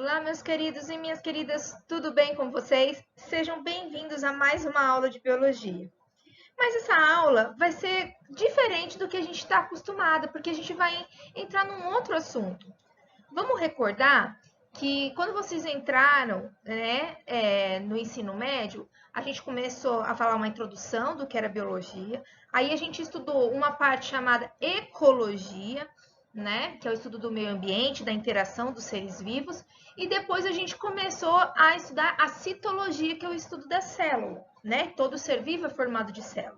Olá, meus queridos e minhas queridas, tudo bem com vocês? Sejam bem-vindos a mais uma aula de biologia. Mas essa aula vai ser diferente do que a gente está acostumado, porque a gente vai entrar num outro assunto. Vamos recordar que quando vocês entraram, no ensino médio, a gente começou a falar uma introdução do que era biologia, aí a gente estudou uma parte chamada ecologia, né, que é o estudo do meio ambiente, da interação dos seres vivos, e depois a gente começou a estudar a citologia, que é o estudo da célula, né? Todo ser vivo é formado de célula.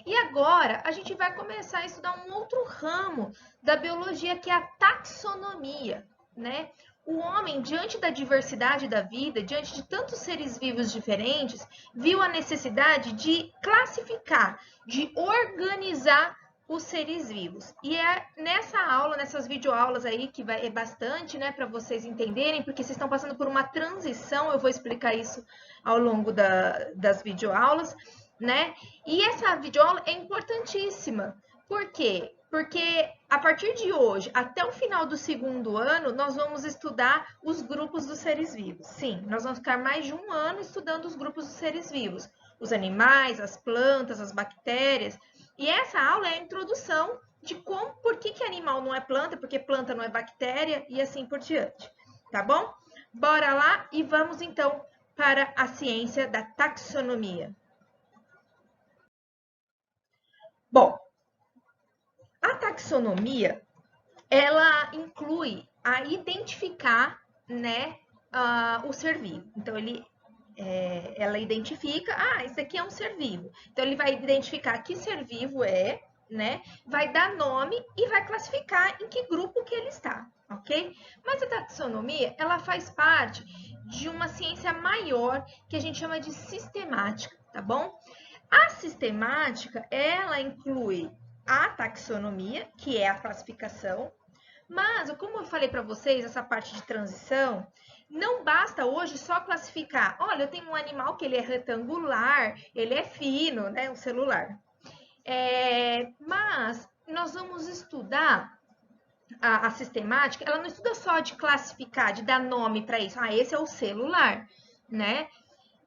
E agora a gente vai começar a estudar um outro ramo da biologia, que é a taxonomia, né? O homem, diante da diversidade da vida, diante de tantos seres vivos diferentes, viu a necessidade de classificar, de organizar os seres vivos. E é nessa aula, nessas videoaulas aí, que é bastante, né, para vocês entenderem, porque vocês estão passando por uma transição, eu vou explicar isso ao longo das videoaulas, né? E essa videoaula é importantíssima. Por quê? Porque a partir de hoje, até o final do segundo ano, nós vamos estudar os grupos dos seres vivos. Sim, nós vamos ficar mais de um ano estudando os grupos dos seres vivos. Os animais, as plantas, as bactérias. E essa aula é a introdução de como, por que animal não é planta, porque planta não é bactéria e assim por diante. Tá bom? Bora lá e vamos então para a ciência da taxonomia. Bom, a taxonomia, ela inclui a identificar, né, o ser vivo. Então, ela identifica, isso aqui é um ser vivo. Então, ele vai identificar que ser vivo é, né, vai dar nome e vai classificar em que grupo que ele está, ok? Mas a taxonomia, ela faz parte de uma ciência maior que a gente chama de sistemática, tá bom? A sistemática, ela inclui a taxonomia, que é a classificação, mas, como eu falei para vocês, essa parte de transição, não basta hoje só classificar. Olha, eu tenho um animal que ele é retangular, ele é fino, né, o celular. Mas nós vamos estudar a sistemática, ela não estuda só de classificar, de dar nome para isso. Esse é o celular, né?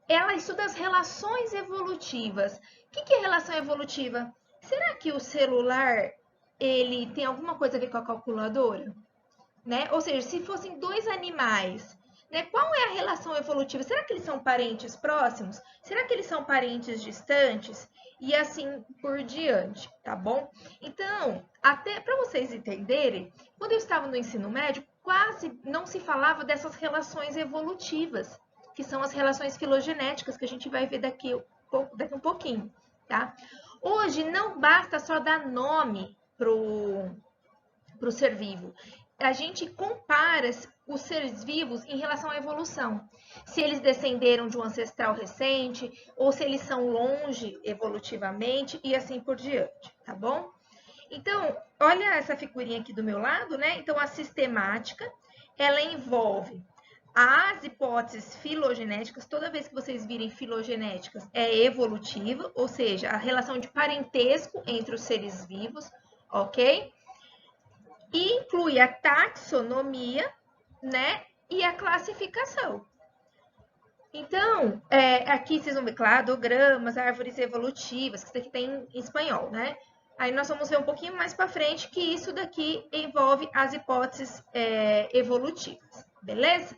Ela estuda as relações evolutivas. O que é relação evolutiva? Será que o celular ele tem alguma coisa a ver com a calculadora? Né? Ou seja, se fossem dois animais, né, qual é a relação evolutiva? Será que eles são parentes próximos? Será que eles são parentes distantes? E assim por diante, tá bom? Então, até para vocês entenderem, quando eu estava no ensino médio, quase não se falava dessas relações evolutivas, que são as relações filogenéticas que a gente vai ver daqui um pouquinho, tá? Hoje não basta só dar nome pro ser vivo. A gente compara os seres vivos em relação à evolução. Se eles descenderam de um ancestral recente, ou se eles são longe evolutivamente, e assim por diante, tá bom? Então, olha essa figurinha aqui do meu lado, né? Então, a sistemática, ela envolve as hipóteses filogenéticas. Toda vez que vocês virem filogenéticas, é evolutiva, ou seja, a relação de parentesco entre os seres vivos, ok? E inclui a taxonomia, né, e a classificação. Então, aqui vocês vão ver cladogramas, árvores evolutivas, que isso aqui tem em espanhol, né? Aí nós vamos ver um pouquinho mais para frente que isso daqui envolve as hipóteses evolutivas, beleza?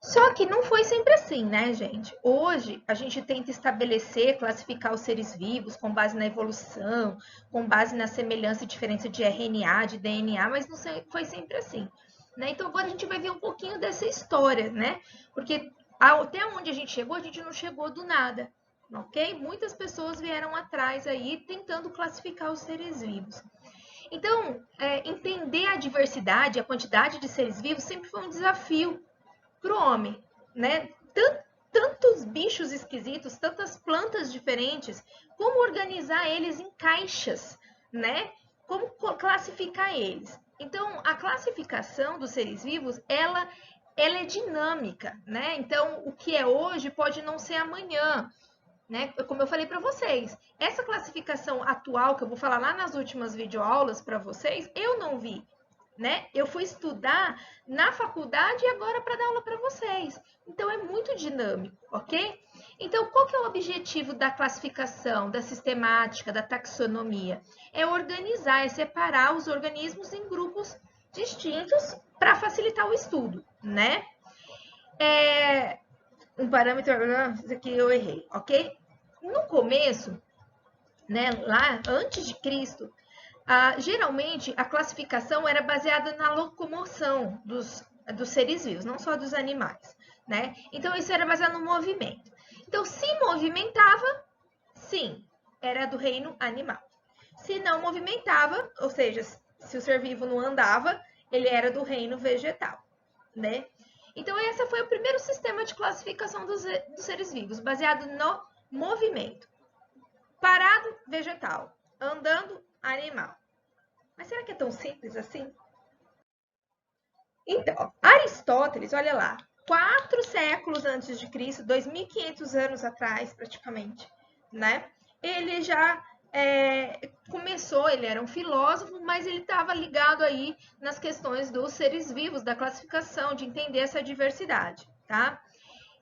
Só que não foi sempre assim, né, gente? Hoje, a gente tenta estabelecer, classificar os seres vivos com base na evolução, com base na semelhança e diferença de RNA, de DNA, mas não foi sempre assim, né? Então, agora a gente vai ver um pouquinho dessa história, né? Porque até onde a gente não chegou do nada, ok? Muitas pessoas vieram atrás aí tentando classificar os seres vivos. Então, entender a diversidade, a quantidade de seres vivos sempre foi um desafio para o homem, né? Tantos bichos esquisitos, tantas plantas diferentes, como organizar eles em caixas, né? Como classificar eles? Então, a classificação dos seres vivos, ela é dinâmica, né? Então, o que é hoje pode não ser amanhã, né? Como eu falei para vocês, essa classificação atual que eu vou falar lá nas últimas videoaulas para vocês, eu não vi, né? Eu fui estudar na faculdade e agora para dar aula para vocês. Então é muito dinâmico, ok? Então, qual que é o objetivo da classificação, da sistemática, da taxonomia? É organizar, é separar os organismos em grupos distintos para facilitar o estudo, né? Um parâmetro, isso aqui eu errei, ok? No começo, né, lá antes de Cristo, geralmente a classificação era baseada na locomoção dos seres vivos, não só dos animais, né? Então isso era baseado no movimento. Então, se movimentava, sim, era do reino animal. Se não movimentava, ou seja, se o ser vivo não andava, ele era do reino vegetal, né? Então, esse foi o primeiro sistema de classificação dos seres vivos, baseado no movimento. Parado, vegetal. Andando, animal. Mas será que é tão simples assim? Então, Aristóteles, olha lá, 4 séculos antes de Cristo, 2.500 anos atrás, praticamente, né? Ele já começou, ele era um filósofo, mas ele estava ligado aí nas questões dos seres vivos, da classificação, de entender essa diversidade, tá?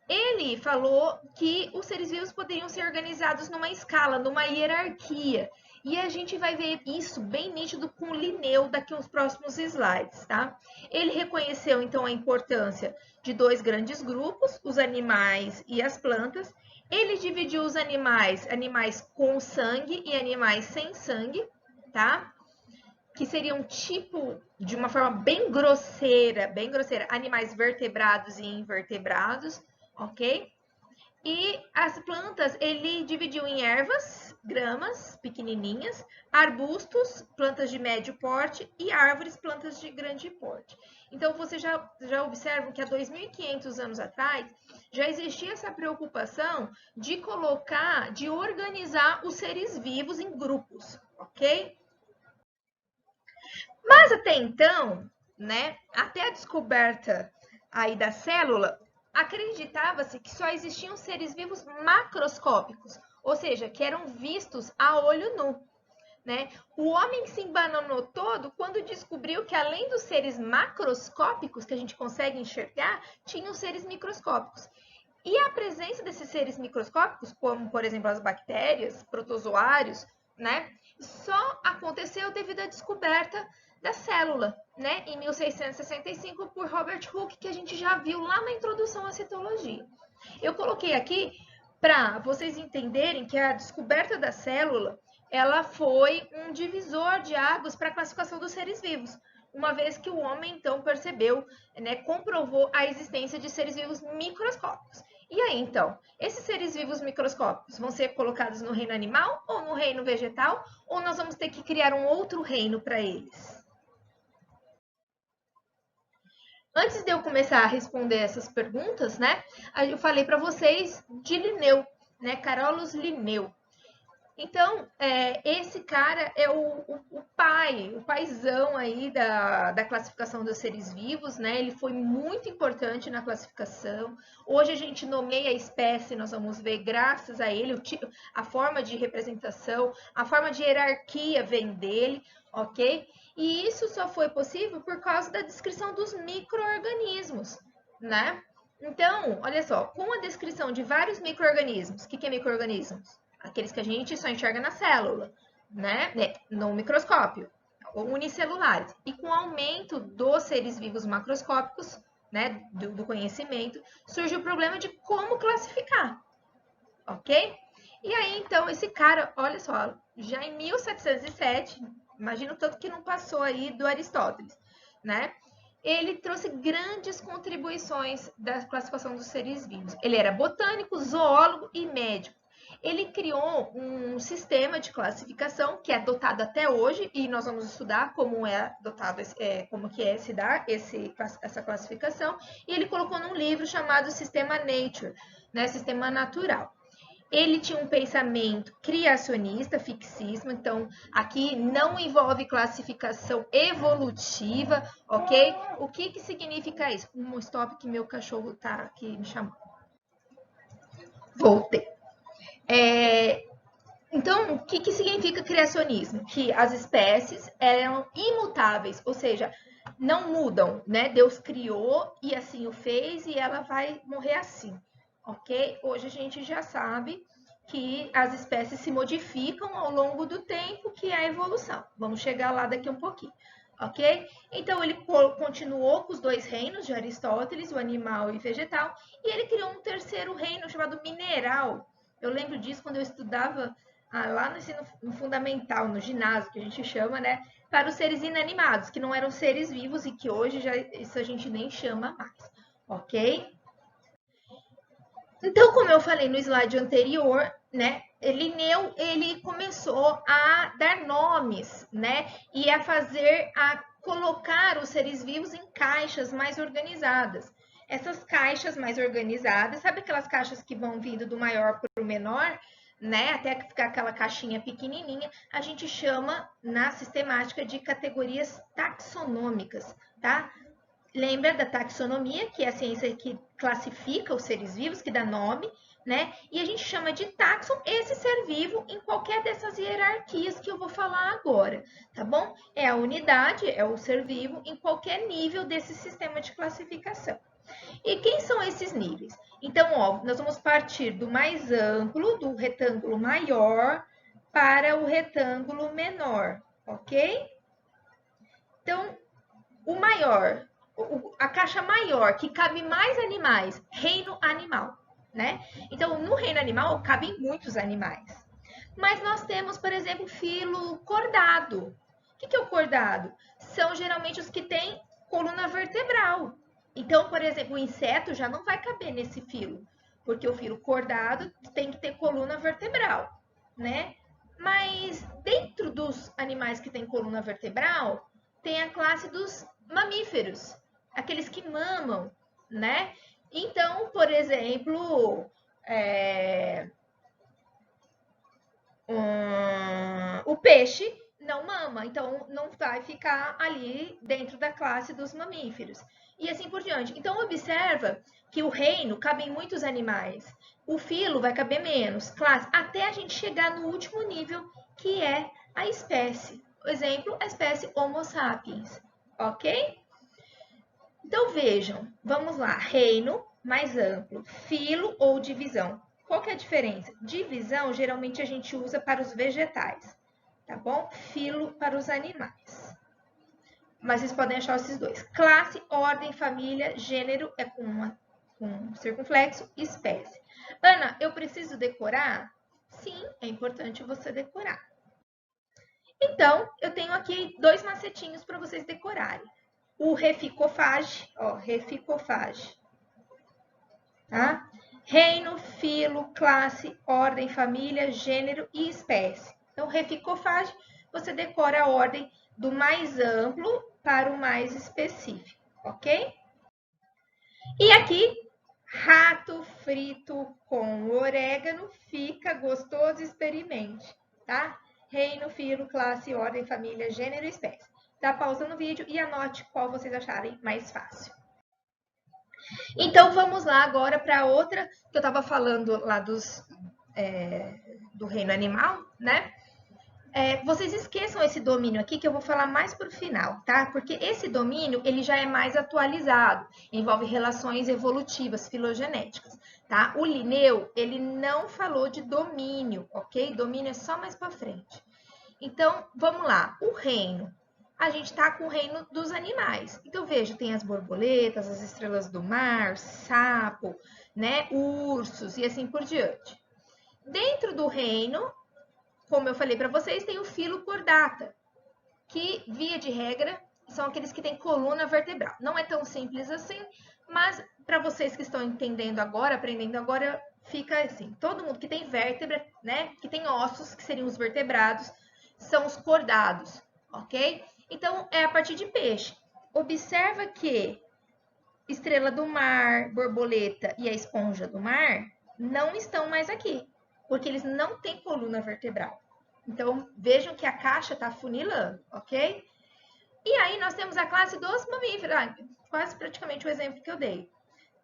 Ele falou que os seres vivos poderiam ser organizados numa escala, numa hierarquia. E a gente vai ver isso bem nítido com Linneu daqui nos próximos slides, tá? Ele reconheceu, então, a importância de 2 grandes grupos, os animais e as plantas. Ele dividiu os animais com sangue e animais sem sangue, tá? Que seriam tipo, de uma forma bem grosseira, animais vertebrados e invertebrados, ok? E as plantas, ele dividiu em ervas, gramas, pequenininhas, arbustos, plantas de médio porte e árvores, plantas de grande porte. Então, vocês já observam que há 2.500 anos atrás, já existia essa preocupação de colocar, de organizar os seres vivos em grupos, ok? Mas até então, né, até a descoberta aí da célula, acreditava-se que só existiam seres vivos macroscópicos, ou seja, que eram vistos a olho nu. Né? O homem se embananou todo quando descobriu que além dos seres macroscópicos que a gente consegue enxergar, tinham seres microscópicos. E a presença desses seres microscópicos, como por exemplo as bactérias, protozoários, né, só aconteceu devido à descoberta da célula, né, em 1665 por Robert Hooke, que a gente já viu lá na introdução à citologia. Eu coloquei aqui para vocês entenderem que a descoberta da célula, ela foi um divisor de águas para a classificação dos seres vivos, uma vez que o homem então percebeu, né, comprovou a existência de seres vivos microscópicos. E aí, então, esses seres vivos microscópicos vão ser colocados no reino animal ou no reino vegetal? Ou nós vamos ter que criar um outro reino para eles? Antes de eu começar a responder essas perguntas, né, eu falei para vocês de Linneu, né, Carolus Linneu. Então, esse cara é o paizão aí da classificação dos seres vivos, né? Ele foi muito importante na classificação. Hoje a gente nomeia a espécie, nós vamos ver, graças a ele, a forma de representação, a forma de hierarquia vem dele, ok? E isso só foi possível por causa da descrição dos micro-organismos, né? Então, olha só, com a descrição de vários micro-organismos, o que é micro-organismos? Aqueles que a gente só enxerga na célula, né? No microscópio, unicelulares. E com o aumento dos seres vivos macroscópicos, né, do conhecimento, surge o problema de como classificar, ok? E aí, então, esse cara, olha só, já em 1707, imagina o tanto que não passou aí do Aristóteles, né? Ele trouxe grandes contribuições da classificação dos seres vivos. Ele era botânico, zoólogo e médico. Ele criou um sistema de classificação que é adotado até hoje e nós vamos estudar como é adotado, como que é se dar essa classificação. E ele colocou num livro chamado Sistema Nature, né, Sistema Natural. Ele tinha um pensamento criacionista, fixismo, então aqui não envolve classificação evolutiva, ok? O que significa isso? Um stop que meu cachorro tá aqui me chamando. Voltei. Então, o que significa criacionismo? Que as espécies eram imutáveis, ou seja, não mudam, né? Deus criou e assim o fez e ela vai morrer assim, ok? Hoje a gente já sabe que as espécies se modificam ao longo do tempo, que é a evolução. Vamos chegar lá daqui um pouquinho, ok? Então, ele continuou com os dois reinos de Aristóteles, o animal e vegetal, e ele criou um terceiro reino chamado mineral. Eu lembro disso quando eu estudava lá no ensino fundamental, no ginásio, que a gente chama, né? Para os seres inanimados, que não eram seres vivos e que hoje já isso a gente nem chama mais, ok? Então, como eu falei no slide anterior, né, Linneu, ele começou a dar nomes, né, e a colocar os seres vivos em caixas mais organizadas. Essas caixas mais organizadas, sabe aquelas caixas que vão vindo do maior para o menor, né, até ficar aquela caixinha pequenininha, a gente chama na sistemática de categorias taxonômicas, tá? Lembra da taxonomia, que é a ciência que classifica os seres vivos, que dá nome, né? E a gente chama de taxon esse ser vivo em qualquer dessas hierarquias que eu vou falar agora, tá bom? É a unidade, é o ser vivo em qualquer nível desse sistema de classificação. E quem são esses níveis? Então, ó, nós vamos partir do mais amplo, do retângulo maior, para o retângulo menor, ok? Então, o maior, a caixa maior, que cabe mais animais, reino animal, né? Então, no reino animal, cabem muitos animais. Mas nós temos, por exemplo, filo cordado. O que é o cordado? São geralmente os que têm coluna vertebral. Então, por exemplo, o inseto já não vai caber nesse filo, porque o filo cordado tem que ter coluna vertebral, né? Mas dentro dos animais que têm coluna vertebral, tem a classe dos mamíferos, aqueles que mamam, né? Então, por exemplo, o peixe não mama, então não vai ficar ali dentro da classe dos mamíferos. E assim por diante. Então, observa que o reino cabe em muitos animais. O filo vai caber menos, classe, até a gente chegar no último nível, que é a espécie. Por exemplo, a espécie Homo sapiens, ok? Então, vejam, vamos lá. Reino mais amplo, filo ou divisão. Qual que é a diferença? Divisão, geralmente, a gente usa para os vegetais, tá bom? Filo para os animais. Mas vocês podem achar esses dois. Classe, ordem, família, gênero é com circunflexo, espécie. Ana, eu preciso decorar? Sim, é importante você decorar. Então, eu tenho aqui 2 macetinhos para vocês decorarem. O reficofage, ó, reficofage, tá? Reino, filo, classe, ordem, família, gênero e espécie. Então, reficofage, você decora a ordem do mais amplo para o mais específico, ok? E aqui, rato frito com orégano, fica gostoso, experimente, tá? Reino, filo, classe, ordem, família, gênero e espécie. Tá pausando o vídeo e anote qual vocês acharem mais fácil. Então, vamos lá agora para outra, que eu estava falando lá do reino animal, né? Vocês esqueçam esse domínio aqui, que eu vou falar mais para o final, tá? Porque esse domínio, ele já é mais atualizado, envolve relações evolutivas, filogenéticas, tá? O Linneu, ele não falou de domínio, ok? Domínio é só mais para frente. Então, vamos lá. O reino. A gente está com o reino dos animais. Então, veja, tem as borboletas, as estrelas do mar, sapo, né? Ursos e assim por diante. Dentro do reino, como eu falei para vocês, tem o filo cordata, que, via de regra, são aqueles que têm coluna vertebral. Não é tão simples assim, mas para vocês que estão entendendo agora, aprendendo agora, fica assim. Todo mundo que tem vértebra, né? Que tem ossos, que seriam os vertebrados, são os cordados, ok? Então, é a partir de peixe. Observa que estrela do mar, borboleta e a esponja do mar não estão mais aqui, porque eles não têm coluna vertebral. Então, vejam que a caixa está funilando, ok? E aí, nós temos a classe dos mamíferos, quase praticamente o exemplo que eu dei.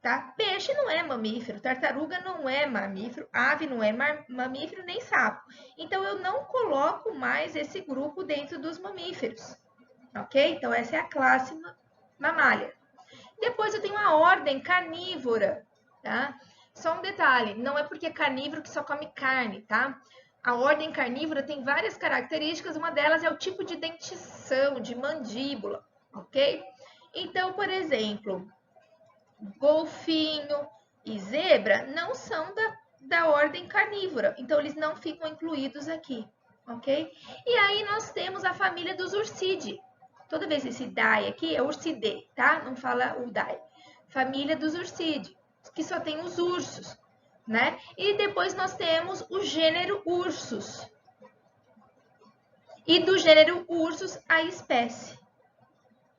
Tá? Peixe não é mamífero, tartaruga não é mamífero, ave não é mamífero, nem sapo. Então, eu não coloco mais esse grupo dentro dos mamíferos, ok? Então, essa é a classe mamália. Depois eu tenho a ordem carnívora, tá? Só um detalhe, não é porque é carnívoro que só come carne, tá? A ordem carnívora tem várias características, uma delas é o tipo de dentição, de mandíbula, ok? Então, por exemplo, golfinho e zebra não são da ordem carnívora, então eles não ficam incluídos aqui, ok? E aí nós temos a família dos ursídeos. Toda vez esse dai aqui é ursidê, tá? Não fala o dai. Família dos ursídeos, que só tem os ursos, né? E depois nós temos o gênero Ursus. E do gênero Ursus, a espécie,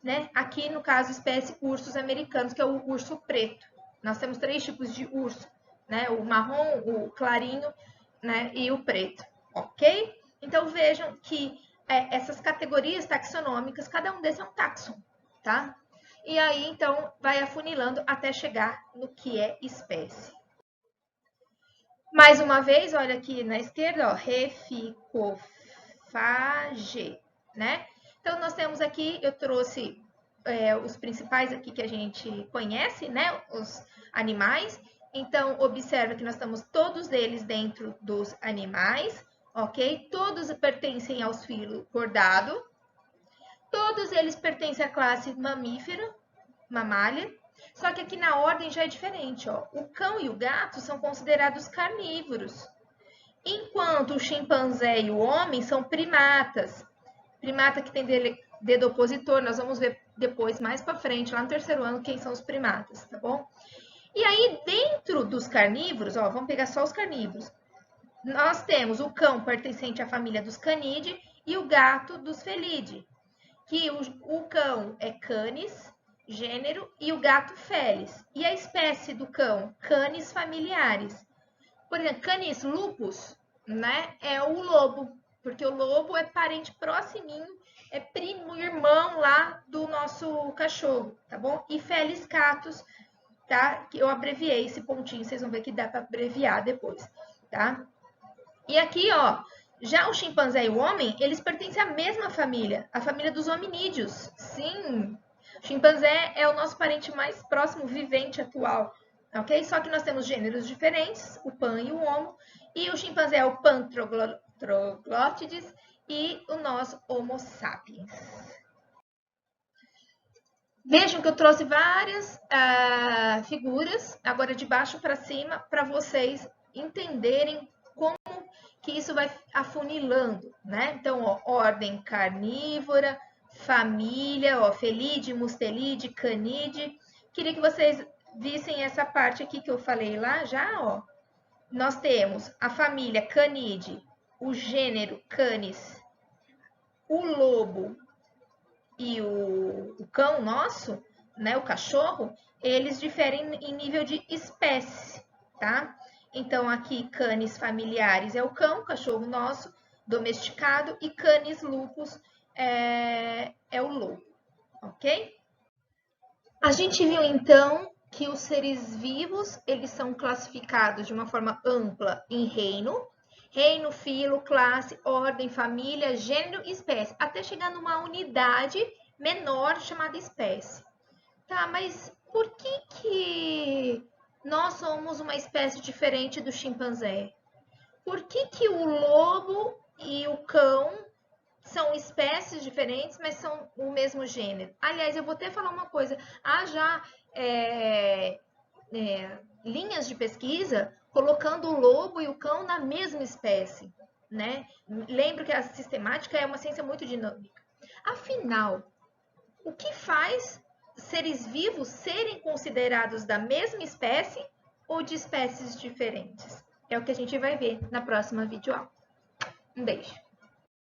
né? Aqui, no caso, espécie Ursus americanos, que é o urso preto. Nós temos 3 tipos de urso, né? O marrom, o clarinho, né? E o preto, ok? Então, vejam que essas categorias taxonômicas, cada um desses é um taxon, tá? E aí, então, vai afunilando até chegar no que é espécie. Mais uma vez, olha aqui na esquerda, ó, reficofage, né? Então, nós temos aqui, eu trouxe os principais aqui que a gente conhece, né? Os animais. Então, observa que nós estamos todos eles dentro dos animais, ok? Todos pertencem ao filo cordado. Todos eles pertencem à classe mamífero, mamália. Só que aqui na ordem já é diferente, ó. O cão e o gato são considerados carnívoros, enquanto o chimpanzé e o homem são primatas. Primata que tem dedo opositor, nós vamos ver depois, mais para frente, lá no 3º ano, quem são os primatas, tá bom? E aí, dentro dos carnívoros, ó, vamos pegar só os carnívoros, nós temos o cão pertencente à família dos Canidae e o gato dos Felidae, que o cão é Canis, gênero, e o gato Felis. E a espécie do cão, Canis familiares. Por exemplo, Canis lupus, né, é o lobo, porque o lobo é parente proximinho, é primo, irmão lá do nosso cachorro, tá bom? E Felis catus, tá? Que eu abreviei esse pontinho, vocês vão ver que dá para abreviar depois, tá? E aqui, ó, já o chimpanzé e o homem, eles pertencem à mesma família, a família dos hominídeos. Sim, o chimpanzé é o nosso parente mais próximo vivente atual, ok? Só que nós temos gêneros diferentes, o pan e o homo, e o chimpanzé é o pan troglottides e o nosso homo sapiens. Vejam que eu trouxe várias figuras, agora de baixo para cima, para vocês entenderem como que isso vai afunilando, né? Então, ó, ordem carnívora, família, ó, Felidae, Mustelide, Canidae. Queria que vocês vissem essa parte aqui que eu falei lá já, ó. Nós temos a família Canidae, o gênero Canis, o lobo e o cão nosso, né, o cachorro, eles diferem em nível de espécie, tá? Então, aqui, Canis familiares é o cão, cachorro nosso, domesticado, e Canis lupus é o lobo, ok? A gente viu, então, que os seres vivos, eles são classificados de uma forma ampla em reino, filo, classe, ordem, família, gênero e espécie, até chegar numa unidade menor chamada espécie. Tá, mas por que nós somos uma espécie diferente do chimpanzé? Por que o lobo e o cão são espécies diferentes, mas são o mesmo gênero? Aliás, eu vou até falar uma coisa. Há já linhas de pesquisa colocando o lobo e o cão na mesma espécie, né? Lembro que a sistemática é uma ciência muito dinâmica. Afinal, o que faz seres vivos serem considerados da mesma espécie ou de espécies diferentes? É o que a gente vai ver na próxima videoaula. Um beijo!